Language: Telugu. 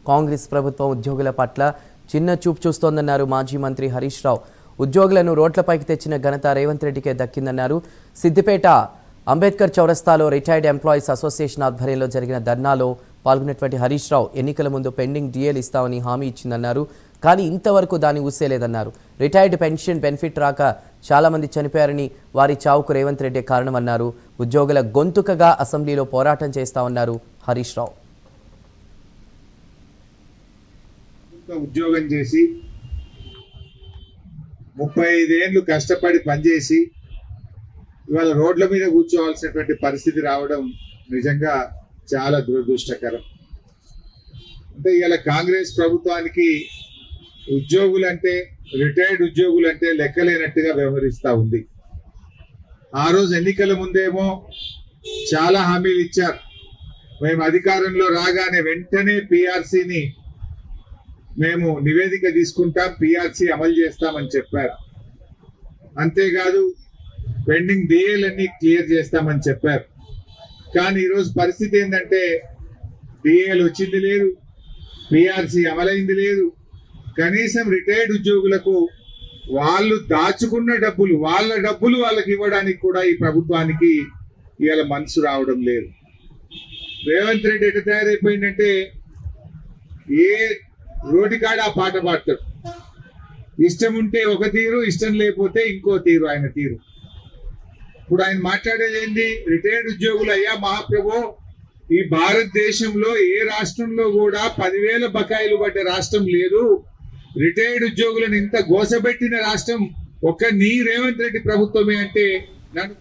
కాంగ్రెస్ ప్రభుత్వం ఉద్యోగుల పట్ల చిన్న చూపు చూస్తోందన్నారు మాజీ మంత్రి హరీష్ రావు. ఉద్యోగులను రోడ్లపైకి తెచ్చిన ఘనత రేవంత్ రెడ్డికే దక్కిందన్నారు. సిద్దిపేట అంబేద్కర్ చౌరస్తాలో రిటైర్డ్ ఎంప్లాయీస్ అసోసియేషన్ ఆధ్వర్యంలో జరిగిన ధర్నాలో పాల్గొన్నటువంటి హరీష్ రావు ఎన్నికల ముందు పెండింగ్ డిఏలు ఇస్తామని హామీ ఇచ్చిందన్నారు. కానీ ఇంతవరకు దాన్ని ఊసేలేదన్నారు. రిటైర్డ్ పెన్షన్ బెనిఫిట్ రాక చాలా మంది చనిపోయారని, వారి చావుకు రేవంత్ రెడ్డి కారణమన్నారు. ఉద్యోగుల గొంతుకగా అసెంబ్లీలో పోరాటం చేస్తామన్నారు హరీష్ రావు. ఉద్యోగం చేసి 35 ఏళ్ళు కష్టపడి పనిచేసి ఇవాళ రోడ్ల మీద కూర్చోవాల్సినటువంటి పరిస్థితి రావడం నిజంగా చాలా దురదృష్టకరం. అంటే ఇవాళ కాంగ్రెస్ ప్రభుత్వానికి ఉద్యోగులంటే, రిటైర్డ్ ఉద్యోగులంటే లెక్కలేనట్టుగా వ్యవహరిస్తూ ఉంది. ఆ రోజు ఎన్నికల ముందేమో చాలా హామీలు ఇచ్చారు. మేము అధికారంలో రాగానే వెంటనే పిఆర్సీని మేము నివేదిక తీసుకుంటాం, పిఆర్సీ అమలు చేస్తామని చెప్పారు. అంతేకాదు పెండింగ్ డిఏలన్నీ క్లియర్ చేస్తామని చెప్పారు. కానీ ఈరోజు పరిస్థితి ఏంటంటే డిఏలు వచ్చింది లేదు, పిఆర్సీ అమలైంది లేదు. కనీసం రిటైర్డ్ ఉద్యోగులకు వాళ్ళు దాచుకున్న డబ్బులు, వాళ్ళ డబ్బులు వాళ్ళకి ఇవ్వడానికి కూడా ఈ ప్రభుత్వానికి ఇవాళ మనసు రావడం లేదు. రేవంత్ రెడ్డి ఎట్లా తయారైపోయిందంటే ఏ రోడ్డుకాడ ఆ పాట పాడతాడు. ఇష్టం ఉంటే ఒక తీరు, ఇష్టం లేకపోతే ఇంకో తీరు ఆయన తీరు. ఇప్పుడు ఆయన మాట్లాడేది ఏంది? రిటైర్డ్ ఉద్యోగులు, అయ్యా మహాప్రభు, ఈ భారతదేశంలో ఏ రాష్ట్రంలో కూడా 10,000 బకాయిలు పడ్డ రాష్ట్రం లేదు. రిటైర్డ్ ఉద్యోగులను ఇంత గోసబెట్టిన రాష్ట్రం ఒక్క నీ రేవంత్ రెడ్డి ప్రభుత్వమే అంటే నన్ను